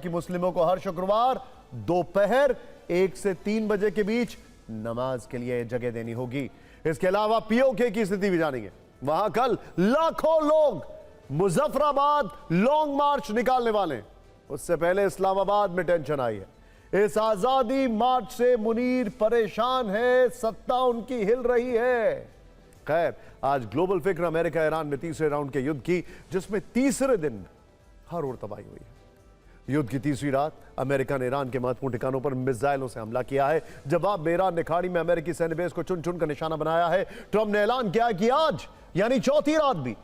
कि मुस्लिमों को हर शुक्रवार दोपहर 1 से 3 बजे के बीच नमाज के लिए जगह देनी होगी। इसके अलावा पीओके की स्थिति भी जानेंगे। वहां कल लाखों लोग मुजफ्फराबाद लॉन्ग मार्च निकालने वाले। उससे पहले इस्लामाबाद में टेंशन आई है। इस आजादी मार्च से मुनीर परेशान है, सत्ता उनकी हिल रही है। खैर, आज ग्लोबल फिक्र अमेरिका ईरान में तीसरे राउंड के युद्ध की, जिसमें तीसरे दिन हर ओर तबाही हुई है। युद्ध की तीसरी रात अमेरिका ने ईरान के महत्वपूर्ण ठिकानों पर मिसाइलों से हमला किया है। जवाब में ईरान ने खाड़ी में अमेरिकी सैन्य बेस को चुन चुन कर निशाना बनाया है। ट्रंप ने ऐलान किया कि आज यानी चौथी रात भी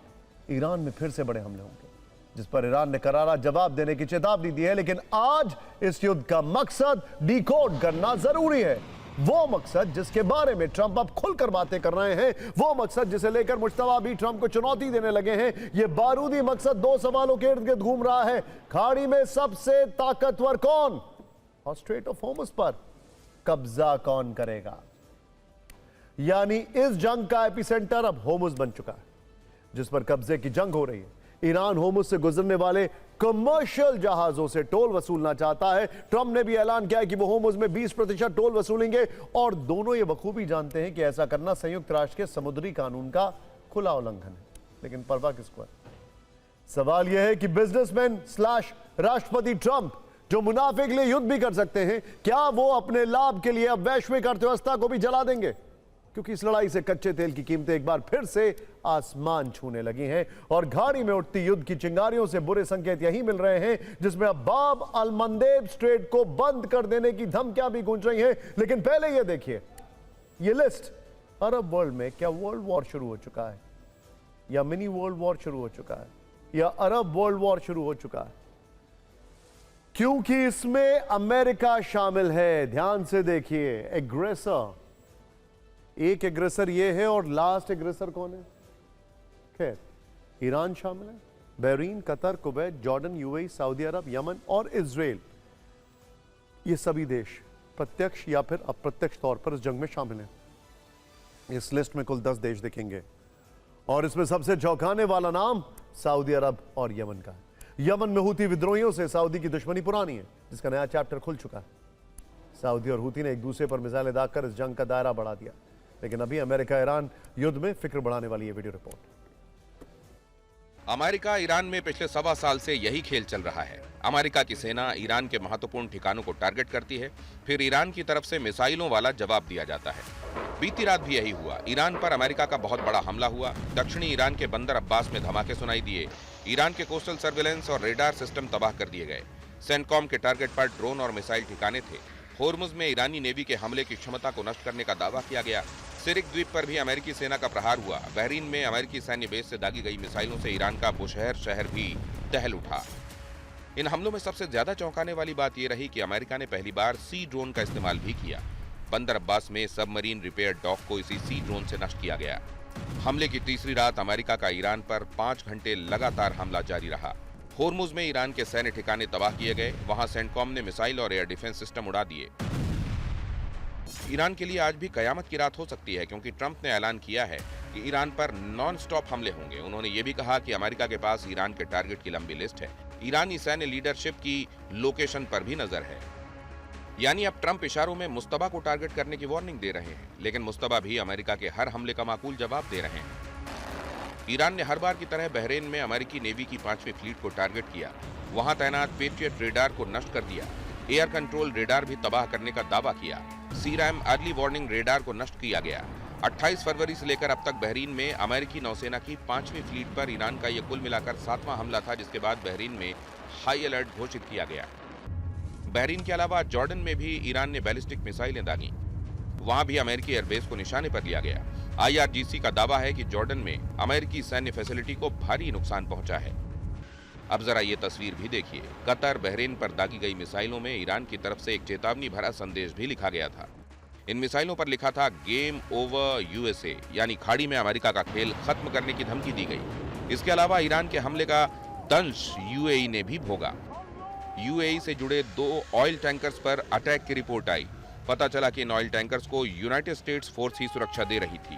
ईरान में फिर से बड़े हमले होंगे, जिस पर ईरान ने करारा जवाब देने की चेतावनी दी है। लेकिन आज इस युद्ध का मकसद डिकोड करना जरूरी है। वो मकसद जिसके बारे में ट्रंप अब खुलकर बातें कर रहे हैं, वो मकसद जिसे लेकर मुश्तबा भी ट्रंप को चुनौती देने लगे हैं। ये बारूदी मकसद 2 सवालों के इर्द गिर्द घूम रहा है। खाड़ी में सबसे ताकतवर कौन और स्ट्रेट ऑफ होर्मुज़ पर कब्जा कौन करेगा। यानी इस जंग का एपिसेंटर अब होर्मुज़ बन चुका है, जिस पर कब्जे की जंग हो रही है। ईरान होर्मुज़ से गुजरने वाले कमर्शियल जहाजों से टोल वसूलना चाहता है। ट्रंप ने भी ऐलान किया है कि वो होर्मुज़ में 20% टोल वसूलेंगे, और दोनों ये बखूबी जानते हैं कि ऐसा करना संयुक्त राष्ट्र के समुद्री कानून का खुला उल्लंघन है। लेकिन परवाह किसको है? सवाल यह है कि बिजनेसमैन स्लैश राष्ट्रपति ट्रंप, जो मुनाफे के लिए युद्ध भी कर सकते हैं, क्या वो अपने लाभ के लिए अब वैश्विक अर्थव्यवस्था को भी जला देंगे? क्योंकि इस लड़ाई से कच्चे तेल की कीमतें एक बार फिर से आसमान छूने लगी हैं, और घाड़ी में उठती युद्ध की चिंगारियों से बुरे संकेत यही मिल रहे हैं, जिसमें अब बाब अल मंदेब स्ट्रेट को बंद कर देने की धमकियां भी गूंज रही हैं। लेकिन पहले यह देखिए, यह लिस्ट, अरब वर्ल्ड में क्या वर्ल्ड वॉर शुरू हो चुका है, या मिनी वर्ल्ड वॉर शुरू हो चुका है, या अरब वर्ल्ड वॉर शुरू हो चुका है? क्योंकि इसमें अमेरिका शामिल है। ध्यान से देखिए, एग्रेसर, एक एग्रेसर ये है, और लास्ट एग्रेसर कौन है? खैर, ईरान शामिल है, Bahrain, Qatar, Kuwait, Jordan, UAE, Saudi Arab, Yemen और इजराइल। ये सभी देश प्रत्यक्ष या फिर अप्रत्यक्ष तौर पर इस जंग में शामिल हैं। इस लिस्ट में कुल 10 देश दिखेंगे, और इसमें सबसे चौंकाने वाला नाम सऊदी अरब और यमन का है। यमन में हूती विद्रोहियों से सऊदी की दुश्मनी पुरानी है, जिसका नया चैप्टर खुल चुका है। सऊदी और हूती ने एक दूसरे पर मिसाइलें दागकर इस जंग का दायरा बढ़ा दिया। लेकिन अभी अमेरिका ईरान युद्ध में फिक्र बढ़ाने वाली है। Video report. अमेरिका ईरान में पिछले 1.25 साल से यही खेल चल रहा है। अमेरिका की सेना ईरान के महत्वपूर्ण ठिकानों को टारगेट करती है, फिर ईरान की तरफ से मिसाइलों वाला जवाब दिया जाता है। बीती रात भी यही हुआ। ईरान पर अमेरिका का बहुत बड़ा हमला हुआ। दक्षिणी ईरान के बंदर अब्बास में धमाके सुनाई दिए। ईरान के कोस्टल सर्विलेंस और रेडार सिस्टम तबाह कर दिए गए। सेंटकॉम के टारगेट पर ड्रोन और मिसाइल ठिकाने थे। होर्मुज़ में ईरानी नेवी के हमले की क्षमता को नष्ट करने का दावा किया गया। सिरिक द्वीप पर भी अमेरिकी सेना का प्रहार हुआ। बहरीन में अमेरिकी सैन्य बेस से दागी गई मिसाइलों से ईरान का बुशहर शहर भी दहल उठा। इन हमलों में सबसे ज्यादा चौंकाने वाली बात यह रही कि अमेरिका ने पहली बार सी ड्रोन का इस्तेमाल भी किया। बंदर अब्बास में सबमरीन रिपेयर डॉक को इसी सी ड्रोन से नष्ट किया गया। हमले की तीसरी रात अमेरिका का ईरान पर 5 घंटे लगातार हमला जारी रहा। होर्मुज़ में ईरान के सैन्य ठिकाने तबाह किए गए। वहां सेंटकॉम ने मिसाइल और एयर डिफेंस सिस्टम उड़ा दिए। ईरान के लिए आज भी कयामत की रात हो सकती है, क्योंकि ट्रंप ने ऐलान किया है कि ईरान पर नॉन स्टॉप हमले होंगे। उन्होंने ये भी कहा कि अमेरिका के पास ईरान के टारगेट की लंबी लिस्ट है। ईरानी सैन्य लीडरशिप की लोकेशन पर भी नजर है। यानी अब ट्रंप इशारों में मुस्तबा को टारगेट करने की वार्निंग दे रहे हैं, लेकिन मुस्तबा भी अमेरिका के हर हमले का माकूल जवाब दे रहे हैं। ईरान ने हर बार की तरह बहरीन में अमेरिकी नेवी की 5वीं फ्लीट को टारगेट किया। वहां तैनात पेट्रियट रेडार को नष्ट कर दिया। एयर कंट्रोल रेडार भी तबाह करने का दावा किया। सीरैम अर्ली वार्निंग रेडार को नष्ट किया गया। 28 फरवरी से लेकर अब तक बहरीन में अमेरिकी नौसेना की 5वीं फ्लीट पर ईरान का यह कुल मिलाकर 7वां हमला था, जिसके बाद बहरीन में हाई अलर्ट घोषित किया गया। बहरीन के अलावा जॉर्डन में भी ईरान ने बैलिस्टिक मिसाइलें दागी। वहां भी अमेरिकी एयरबेस को निशाने पर लिया गया। IRGC का दावा है कि जॉर्डन में अमेरिकी सैन्य फैसिलिटी को भारी नुकसान पहुंचा है। अब जरा ये तस्वीर भी देखिए। कतर, बहरीन पर दागी गई मिसाइलों में ईरान की तरफ से एक चेतावनी भरा संदेश भी लिखा गया था। इन मिसाइलों पर लिखा था गेम ओवर USA, यानी खाड़ी में अमेरिका का खेल खत्म करने की धमकी दी गई। इसके अलावा ईरान के हमले का दंश UAE ने भी भोगा। UAE से जुड़े 2 ऑयल टैंकर्स पर अटैक की रिपोर्ट आई। पता चला कि इन ऑयल टैंकर्स को यूनाइटेड स्टेट्स फोर्स ही सुरक्षा दे रही थी।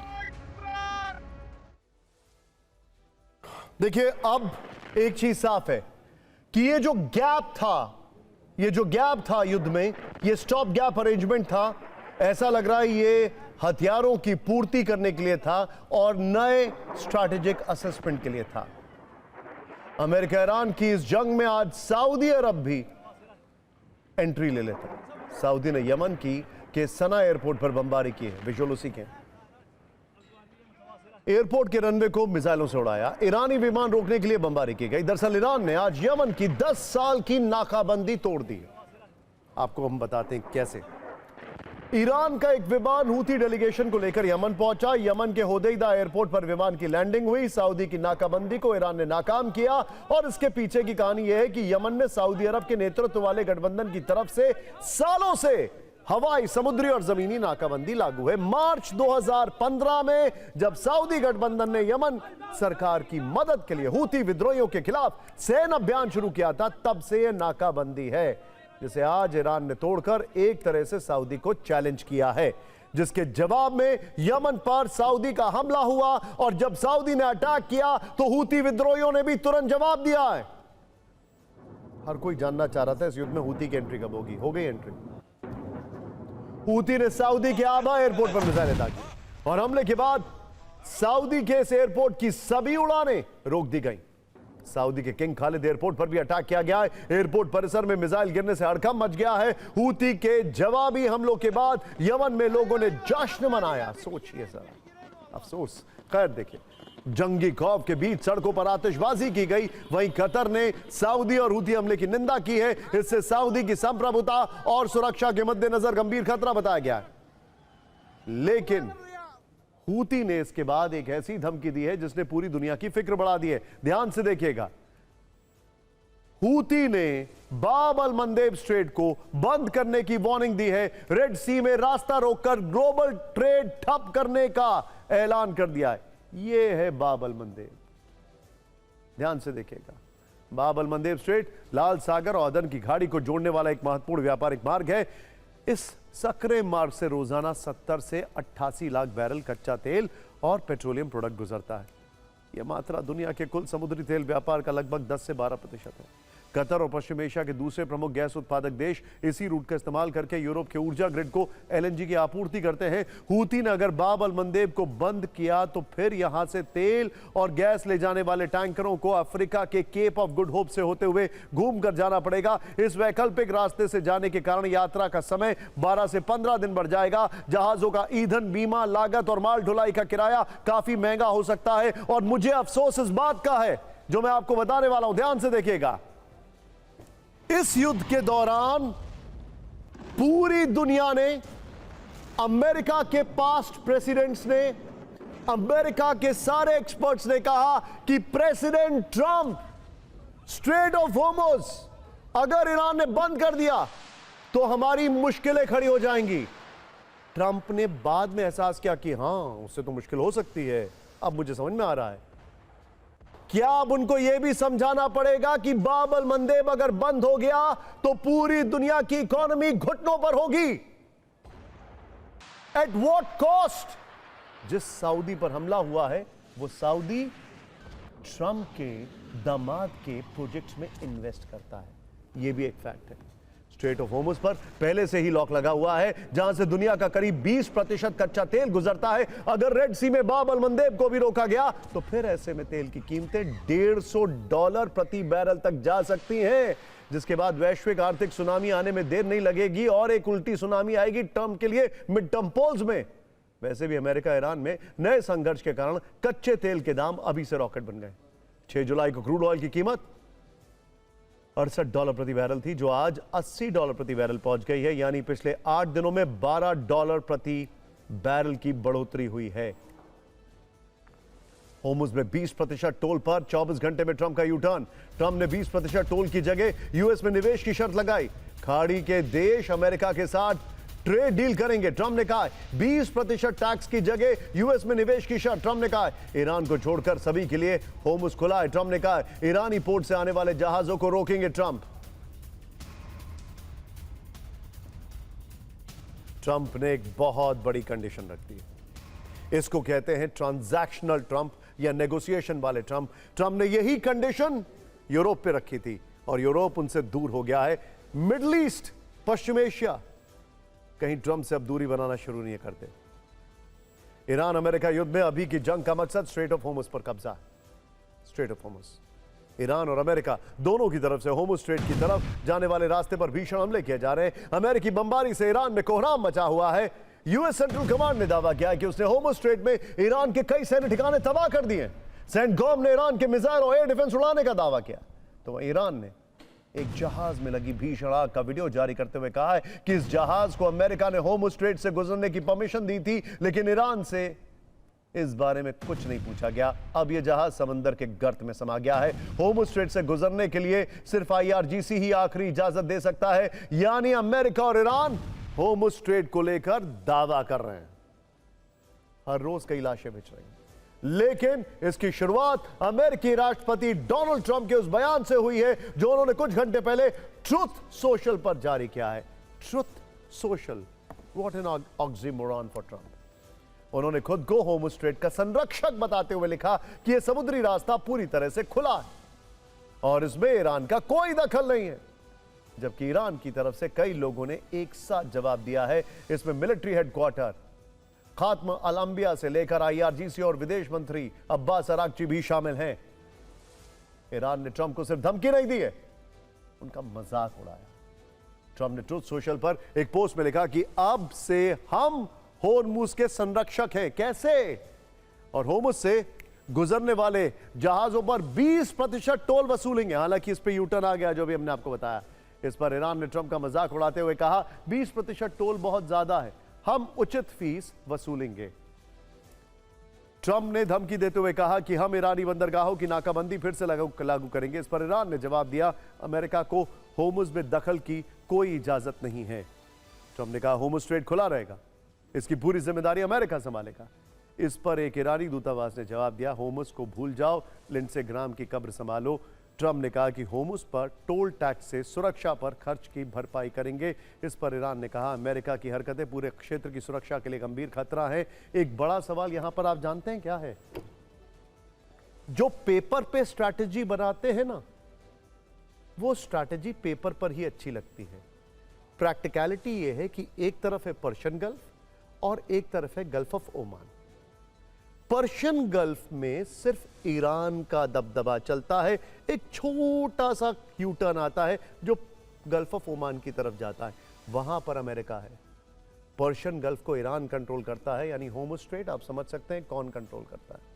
देखिए, अब एक चीज साफ है कि ये जो गैप था ये जो गैप था युद्ध में, ये स्टॉप गैप अरेंजमेंट था, ऐसा लग रहा है ये हथियारों की पूर्ति करने के लिए था और नए स्ट्रैटेजिक असेसमेंट के लिए था। अमेरिका ईरान की इस जंग में आज सऊदी अरब भी एंट्री ले लेता है। सऊदी ने यमन की के सना एयरपोर्ट पर बमबारी की है, विजुअल उसी के। एयरपोर्ट के रनवे को मिसाइलों से उड़ाया, ईरानी विमान रोकने के लिए बमबारी की गई। दरअसल ईरान ने आज यमन की 10 साल की नाकाबंदी तोड़ दी। आपको हम बताते हैं कैसे। ईरान का एक विमान हूती डेलीगेशन को लेकर यमन पहुंचा। यमन के होदेइदा एयरपोर्ट पर विमान की लैंडिंग हुई। सऊदी की नाकाबंदी को ईरान ने नाकाम किया और इसके पीछे की कहानी यह है कि यमन में सऊदी अरब के नेतृत्व वाले गठबंधन की तरफ से सालों से हवाई, समुद्री और जमीनी नाकाबंदी लागू है। मार्च 2015 में जब सऊदी गठबंधन ने यमन सरकार की मदद के लिए हूती विद्रोहियों के खिलाफ सैन्य अभियान शुरू किया था, तब से यह नाकाबंदी है, जिसे आज ईरान ने तोड़कर एक तरह से सऊदी को चैलेंज किया है, जिसके जवाब में यमन पर सऊदी का हमला हुआ और जब सऊदी ने अटैक किया तो हूती विद्रोहियों ने भी तुरंत जवाब दिया है। हर कोई जानना चाह रहा था इस युद्ध में हूती की एंट्री कब होगी। हो गई एंट्री। हूती ने सऊदी के आबा एयरपोर्ट पर मिसाइलें दागी और हमले के बाद सऊदी के इस एयरपोर्ट की सभी उड़ानें रोक दी गई। सऊदी के किंग खालिद एयरपोर्ट पर भी अटैक किया गया है। एयरपोर्ट परिसर में मिसाइल गिरने से हड़कंप मच गया है। हूती के जवाबी हमलों के बाद यमन में लोगों ने जश्न मनाया। सोचिए सर, अफसोस। खैर देखिए, जंगी खौफ के बीच सड़कों पर आतिशबाजी की गई। वहीं कतर ने सऊदी और हूती हमले की निंदा की है। इससे सऊदी की संप्रभुता और सुरक्षा के मद्देनजर गंभीर खतरा बताया गया है। लेकिन हूती ने इसके बाद एक ऐसी धमकी दी है जिसने पूरी दुनिया की फिक्र बढ़ा दी है। ध्यान से देखिएगा, हूती ने बाब अल मंदेब स्ट्रेट को बंद करने की वार्निंग दी है। रेड सी में रास्ता रोककर ग्लोबल ट्रेड ठप करने का ऐलान कर दिया है। यह है बाब अल मंदेब। ध्यान से देखिएगा, बाब अल मंदेब स्ट्रेट लाल सागर और अदन की खाड़ी को जोड़ने वाला एक महत्वपूर्ण व्यापारिक मार्ग है। इस सकरे मार्ग से रोजाना 70 से 88 लाख बैरल कच्चा तेल और पेट्रोलियम प्रोडक्ट गुजरता है। यह मात्रा दुनिया के कुल समुद्री तेल व्यापार का लगभग 10 से 12% है। कतर और पश्चिम एशिया के दूसरे प्रमुख गैस उत्पादक देश इसी रूट का इस्तेमाल करके यूरोप के ऊर्जा ग्रिड को एलएनजी की आपूर्ति करते हैं। हूती ने अगर बाब अल मंदेब को बंद किया तो फिर यहां से तेल और गैस ले जाने वाले टैंकरों को अफ्रीका के केप ऑफ गुड होप से होते हुए घूमकर जाना पड़ेगा। इस वैकल्पिक रास्ते से जाने के कारण यात्रा का समय 12 से 15 दिन बढ़ जाएगा। जहाजों का ईंधन, बीमा, लागत और माल ढुलाई का किराया काफी महंगा हो सकता है। और मुझे अफसोस इस बात का है जो मैं आपको बताने वाला हूं, ध्यान से देखिएगा। इस युद्ध के दौरान पूरी दुनिया ने, अमेरिका के पास्ट प्रेसिडेंट्स ने, अमेरिका के सारे एक्सपर्ट्स ने कहा कि president Trump straight of Hormuz अगर ईरान ने बंद कर दिया तो हमारी मुश्किलें खड़ी हो जाएंगी। ट्रंप ने बाद में एहसास किया कि हां, उससे तो मुश्किल हो सकती है। अब मुझे समझ में आ रहा है, क्या अब उनको यह भी समझाना पड़ेगा कि बाब अल मंदेब अगर बंद हो गया तो पूरी दुनिया की इकोनॉमी घुटनों पर होगी। At what cost? जिस सऊदी पर हमला हुआ है वो सऊदी ट्रंप के दामाद के प्रोजेक्ट्स में इन्वेस्ट करता है। यह भी एक फैक्ट है। स्ट्रेट ऑफ होर्मुज पर पहले से ही लॉक लगा हुआ है, जहां से दुनिया का करीब 20% कच्चा तेल गुजरता है। अगर रेड सी में बाब अल मंदेब को भी रोका गया तो फिर ऐसे में तेल की कीमतें $150 प्रति बैरल तक जा सकती हैं, जिसके बाद वैश्विक आर्थिक सुनामी आने में देर नहीं लगेगी और एक उल्टी सुनामी आएगी टर्म के लिए मिड टर्म पोल्स में। वैसे भी अमेरिका ईरान में नए संघर्ष के कारण कच्चे तेल के दाम अभी से रॉकेट बन गए। 6 जुलाई को क्रूड ऑयल की कीमत $68 प्रति बैरल थी, जो आज $80 प्रति बैरल पहुंच गई है। यानी पिछले 8 दिनों में $12 प्रति बैरल की बढ़ोतरी हुई है। होर्मुज में 20% टोल पर 24 घंटे में ट्रंप का यू टर्न। ट्रंप ने 20% टोल की जगह यूएस में निवेश की शर्त लगाई। खाड़ी के देश अमेरिका के साथ ट्रेड डील करेंगे। ट्रंप ने कहा 20% टैक्स की जगह यूएस में निवेश की शर्त। ट्रंप ने कहा ईरान को छोड़कर सभी के लिए होर्मुज खुला है। ट्रंप ने कहा ईरानी पोर्ट से आने वाले जहाजों को रोकेंगे ट्रंप ने एक बहुत बड़ी कंडीशन रख दी। इसको कहते हैं ट्रांजैक्शनल ट्रंप या नेगोशिएशन वाले ट्रंप। ट्रंप ने यही कंडीशन यूरोप पे रखी थी और यूरोप उनसे दूर हो गया है। मिडल ईस्ट, पश्चिम एशिया, कहीं ट्रंप से अब दूरी बनाना शुरू नहीं करते। ईरान अमेरिका युद्ध में अभी की जंग का मकसद स्ट्रेट ऑफ होर्मुज पर कब्जा है। स्ट्रेट ऑफ होर्मुज, ईरान और अमेरिका दोनों की तरफ से होर्मुज स्ट्रेट की तरफ जाने वाले रास्ते पर भीषण हमले किए जा रहे हैं। अमेरिकी बमबारी से ईरान में कोहराम मचा हुआ है। यूएस सेंट्रल कमांड ने दावा किया है कि उसने होर्मुज स्ट्रेट में ईरान के कई सैन्य ठिकाने तबाह कर दिए। सेंटकॉम ने ईरान के मिसाइल और एयर डिफेंस उड़ाने का दावा किया, तो ईरान ने एक जहाज में लगी भीषण आग का वीडियो जारी करते हुए कहा है कि इस जहाज को अमेरिका ने होर्मुज स्ट्रेट से गुजरने की परमिशन दी थी, लेकिन ईरान से इस बारे में कुछ नहीं पूछा गया। अब यह जहाज समंदर के गर्त में समा गया है। होर्मुज स्ट्रेट से गुजरने के लिए सिर्फ IRGC ही आखिरी इजाजत दे सकता है, यानी अमेरिका और ईरान होर्मुज स्ट्रेट को लेकर दावा कर रहे हैं। हर रोज कई लाशें बिछ रही हैं, लेकिन इसकी शुरुआत अमेरिकी राष्ट्रपति डोनाल्ड ट्रंप के उस बयान से हुई है जो उन्होंने कुछ घंटे पहले ट्रुथ सोशल पर जारी किया है। Truth social, what an oxymoron for Trump. उन्होंने खुद को होर्मुज स्ट्रेट का संरक्षक बताते हुए लिखा कि यह समुद्री रास्ता पूरी तरह से खुला है और इसमें ईरान का कोई दखल नहीं है, जबकि ईरान की तरफ से कई लोगों ने एक साथ जवाब दिया है। इसमें मिलिट्री हेडक्वार्टर खात्म अल-अंबिया से लेकर IRGC और विदेश मंत्री अब्बास अराक्ची भी शामिल हैं। ईरान ने ट्रंप को सिर्फ धमकी नहीं दी है, उनका मजाक उड़ाया। ट्रंप ने ट्रुथ सोशल पर एक पोस्ट में लिखा कि अब से हम होर्मुज के संरक्षक हैं। कैसे? और होर्मुज से गुजरने वाले जहाजों पर 20% टोल वसूलेंगे। हालांकि इस पर यूटर्न आ गया, जो भी हमने आपको बताया। इस पर ईरान ने ट्रंप का मजाक उड़ाते हुए कहा 20% टोल बहुत ज्यादा है, हम उचित फीस वसूलेंगे। ट्रंप ने धमकी देते हुए कहा कि हम ईरानी बंदरगाहों की नाकाबंदी फिर से लागू करेंगे। इस पर ईरान ने जवाब दिया, अमेरिका को होर्मुज में दखल की कोई इजाजत नहीं है। ट्रंप ने कहा होर्मुज स्ट्रेट खुला रहेगा, इसकी पूरी जिम्मेदारी अमेरिका संभालेगा। इस पर एक ईरानी दूतावास ने जवाब दिया, होर्मुज को भूल जाओ, लिंडसे ग्राम की कब्र संभालो। ट्रंप ने कहा कि होर्मुज पर टोल टैक्स से सुरक्षा पर खर्च की भरपाई करेंगे। इस पर ईरान ने कहा अमेरिका की हरकतें पूरे क्षेत्र की सुरक्षा के लिए गंभीर खतरा है। एक बड़ा सवाल यहां पर आप जानते हैं क्या है? जो पेपर पे स्ट्रैटेजी बनाते हैं ना, वो स्ट्रैटेजी पेपर पर ही अच्छी लगती है। प्रैक्टिकलिटी यह है कि एक तरफ है पर्शियन गल्फ और एक तरफ है gulf of Oman. Persian gulf में सिर्फ ईरान का दबदबा चलता है, एक छोटा सा यूटर्न आता है जो गल्फ ऑफ ओमान की तरफ जाता है, वहां पर अमेरिका है। पर्शियन गल्फ को ईरान कंट्रोल करता है, यानी होर्मुज स्ट्रेट आप समझ सकते हैं कौन कंट्रोल करता है।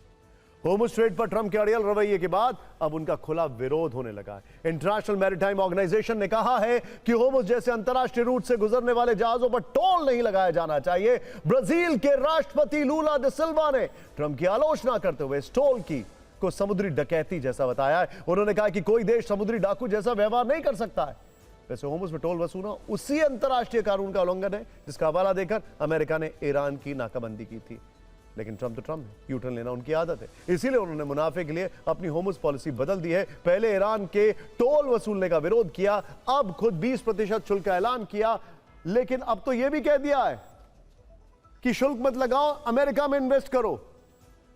होर्मुज स्ट्रेट पर ट्रंप के अड़ियल रवैये के बाद अब उनका खुला विरोध होने लगा है। इंटरनेशनल मैरीटाइम ऑर्गेनाइजेशन ने कहा है कि होर्मुज जैसे अंतरराष्ट्रीय रूट से गुजरने वाले जहाजों पर टोल नहीं लगाया जाना चाहिए। ब्राजील के राष्ट्रपति लूला दा सिल्वा ने ट्रंप की आलोचना करते हुए इस टोल को समुद्री डकैती जैसा बताया है। उन्होंने कहा कि कोई देश समुद्री डाकू जैसा व्यवहार नहीं कर सकता है। वैसे होर्मुज में टोल वसूलना उसी अंतरराष्ट्रीय कानून का उल्लंघन है जिसका हवाला देकर अमेरिका ने ईरान की नाकाबंदी की थी। लेकिन ट्रंप तो ट्रंप है, यूटर्न लेना उनकी आदत है, इसीलिए उन्होंने मुनाफे के लिए अपनी होर्मुज पॉलिसी बदल दी है। पहले ईरान के टोल वसूलने का विरोध किया, अब खुद 20% शुल्क का ऐलान किया, लेकिन अब तो यह भी कह दिया है कि शुल्क मत लगाओ, अमेरिका में इन्वेस्ट करो।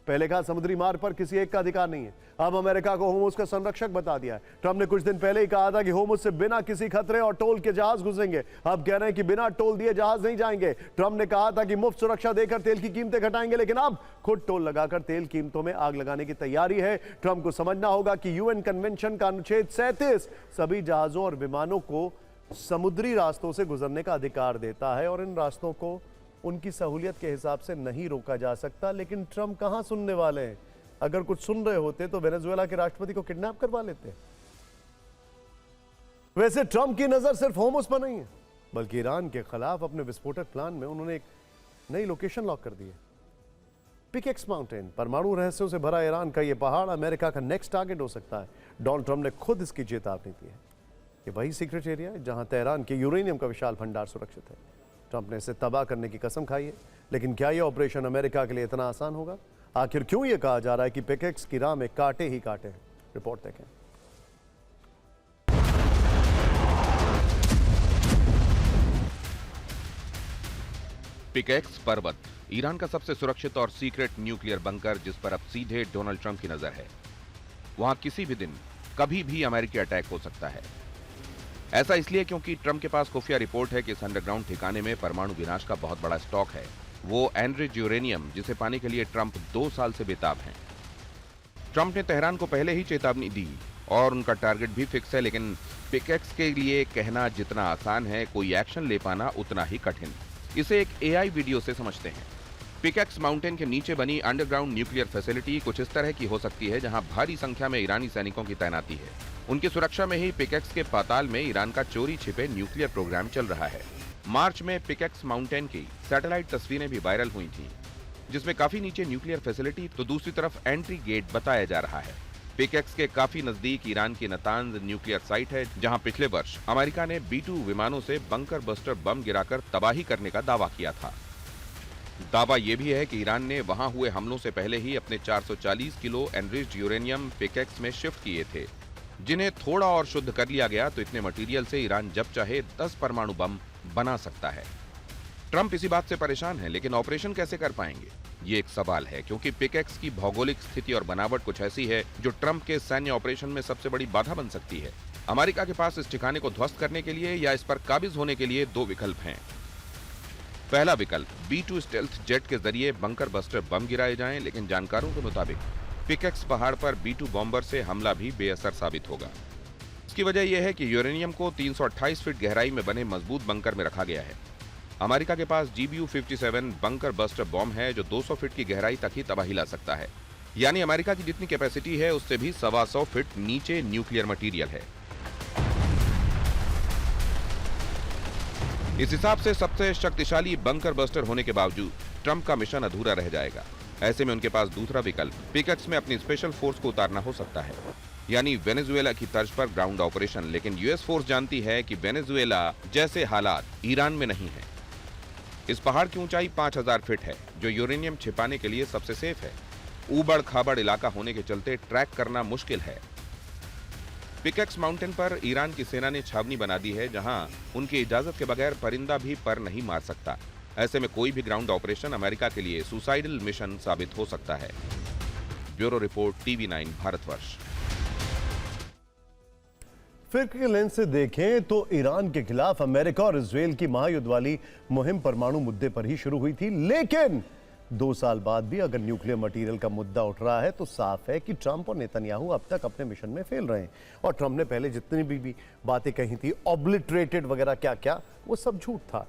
पहले कहा समुद्री मार्ग पर किसी एक का अधिकार नहीं है, अब अमेरिका को होर्मुज का संरक्षक बता दिया है। ट्रंप ने कुछ दिन पहले ही कहा था कि होर्मुज से बिना किसी खतरे और टोल के जहाज गुजरेंगे, अब कह रहे हैं कि बिना टोल दिए जहाज नहीं जाएंगे। ट्रंप ने कहा था कि मुफ्त सुरक्षा देकर तेल की कीमतें घटाएंगे, लेकिन अब खुद टोल लगाकर तेल कीमतों में आग लगाने की तैयारी है। ट्रंप को समझना होगा कि यूएन कन्वेंशन का अनुच्छेद 37 सभी जहाजों और विमानों को समुद्री रास्तों से गुजरने का अधिकार देता है और इन रास्तों को उनकी सहूलियत के हिसाब से नहीं रोका जा सकता। लेकिन ट्रंप कहां सुनने वाले हैं? अगर कुछ सुन रहे होते तो वेनेजुएला के राष्ट्रपति को किडनैप करवा लेते। वैसे ट्रंप की नजर सिर्फ होर्मुज पर नहीं है, बल्कि ईरान के खिलाफ अपने विस्फोटक प्लान में उन्होंने एक नई लोकेशन लॉक कर दी है। पिकेक्स माउंटेन, परमाणु रहस्यों से भरा ईरान का यह पहाड़ अमेरिका का नेक्स्ट टारगेट हो सकता है। डोनाल्ड ट्रंप ने खुद इसकी चेतावनी दी है। ये वही सीक्रेट एरिया है जहां तेहरान के यूरेनियम का विशाल भंडार सुरक्षित है। ट्रंप ने इसे तबाह करने की कसम खाई है, लेकिन क्या यह ऑपरेशन अमेरिका के लिए इतना आसान होगा? आखिर क्यों यह कहा जा रहा है कि पिकेक्स की राह में कांटे ही कांटे हैं? रिपोर्ट देखें। पिकेक्स पर्वत ईरान का सबसे सुरक्षित और सीक्रेट न्यूक्लियर बंकर, जिस पर अब सीधे डोनाल्ड ट्रंप की नजर है। वहां किसी भी दिन कभी भी अमेरिकी अटैक हो सकता है। ऐसा इसलिए क्योंकि ट्रंप के पास खुफिया रिपोर्ट है कि इस अंडरग्राउंड ठिकाने में परमाणु विनाश का बहुत बड़ा स्टॉक है, वो एनरिच्ड यूरेनियम, जिसे पाने के लिए ट्रंप 2 साल से बेताब हैं। ट्रंप ने तेहरान को पहले ही चेतावनी दी और उनका टारगेट भी फिक्स है, लेकिन पिकेक्स के लिए कहना जितना आसान है, कोई एक्शन ले पाना उतना ही कठिन। इसे एक एआई वीडियो से समझते हैं। पिकेक्स माउंटेन के नीचे बनी अंडरग्राउंड न्यूक्लियर फैसिलिटी कुछ इस तरह की हो सकती है, जहां भारी संख्या में ईरानी सैनिकों की तैनाती है। उनकी सुरक्षा में ही पिकेक्स के पाताल में ईरान का चोरी छिपे न्यूक्लियर प्रोग्राम चल रहा है। मार्च में पिकेक्स माउंटेन की सैटेलाइट तस्वीरें भी वायरल हुई थीं, जिसमें काफी नीचे न्यूक्लियर फैसिलिटी तो दूसरी तरफ एंट्री गेट बताया जा रहा है। पिकेक्स के काफी नजदीक ईरान की नतांज न्यूक्लियर साइट है, जहां पिछले वर्ष अमेरिका ने B-2 विमानों से बंकर बस्टर बम गिराकर तबाही करने का दावा किया था। दावा यह भी है कि ईरान ने वहां हुए हमलों से पहले ही अपने 440 किलो एनरिच्ड यूरेनियम पिकेक्स में शिफ्ट किए थे, जिन्हें थोड़ा और शुद्ध कर लिया गया तो इतने मटेरियल से ईरान जब चाहे 10 परमाणु बम बना सकता है। ट्रंप इसी बात से परेशान है, लेकिन ऑपरेशन कैसे कर पाएंगे, ये एक सवाल है, क्योंकि पिकेक्स की भौगोलिक स्थिति और बनावट कुछ ऐसी है जो ट्रंप के सैन्य ऑपरेशन में सबसे बड़ी बाधा बन सकती है। अमेरिका के पास इस ठिकाने को ध्वस्त करने के लिए या इस पर काबिज होने के लिए 2 विकल्प हैं। पहला विकल्प B-2 स्टेल्थ जेट के जरिए बंकर बस्टर बम गिराए जाएं, लेकिन जानकारों के मुताबिक पिकेक्स पहाड़ पर B-2 बॉम्बर से हमला भी बेअसर साबित होगा। इसकी वजह यह है कि यूरेनियम को 328 फीट गहराई में बने मजबूत बंकर में रखा गया है। अमेरिका के पास GBU-57 बंकर बस्टर बॉम्ब है, जो 200 फीट की गहराई तक ही तबाही ला सकता है। यानी अमेरिका की जितनी कैपेसिटी है, उससे भी 125 फीट नीचे न्यूक्लियर मटीरियल है। इस हिसाब से सबसे शक्तिशाली बंकर बस्टर होने के बावजूद ट्रंप का मिशन अधूरा रह जाएगा। ऐसे में उनके पास दूसरा विकल्प पिकेक्स में अपनी स्पेशल फोर्स को उतारना हो सकता है, यानी वेनेजुएला की तर्ज पर ग्राउंड ऑपरेशन। लेकिन यूएस फोर्स जानती है कि वेनेजुएला जैसे हालात ईरान में नहीं है। इस पहाड़ की ऊंचाई 5000 फीट है, जो यूरेनियम छिपाने के लिए सबसे सेफ है। ऊबड़ खाबड़ इलाका होने के चलते ट्रैक करना मुश्किल है। पिकेक्स माउंटेन पर ईरान की सेना ने छावनी बना दी है, जहां उनकी इजाजत के बगैर परिंदा भी पर नहीं मार सकता। ऐसे में कोई भी ग्राउंड ऑपरेशन अमेरिका के लिए सुसाइडल मिशन साबित हो सकता है। Bureau report, TV9 Bharatvarsh. फिक्र के लेंस से देखें तो ईरान के खिलाफ अमेरिका और इजरायल की महायुद्ध वाली मुहिम परमाणु मुद्दे पर ही शुरू हुई थी, लेकिन 2 साल बाद भी अगर न्यूक्लियर मटेरियल का मुद्दा उठ रहा है तो साफ है कि ट्रंप और नेतन्याहू अब तक अपने मिशन में फेल रहे हैं। और ट्रंप ने पहले जितनी भी बातें कही थी, ऑब्लिटरेटेड वगैरह क्या क्या, वो सब झूठ था।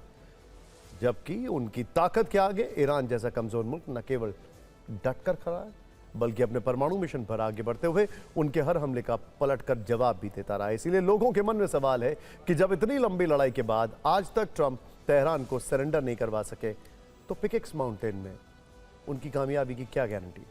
जबकि उनकी ताकत के आगे ईरान जैसा कमजोर मुल्क न केवल डटकर खड़ा है, बल्कि अपने परमाणु मिशन पर आगे बढ़ते हुए उनके हर हमले का पलटकर जवाब भी देता रहा है। इसीलिए लोगों के मन में सवाल है कि जब इतनी लंबी लड़ाई के बाद आज तक ट्रंप तेहरान को सरेंडर नहीं करवा सके, तो पिकेक्स माउंटेन में उनकी कामयाबी की क्या गारंटी?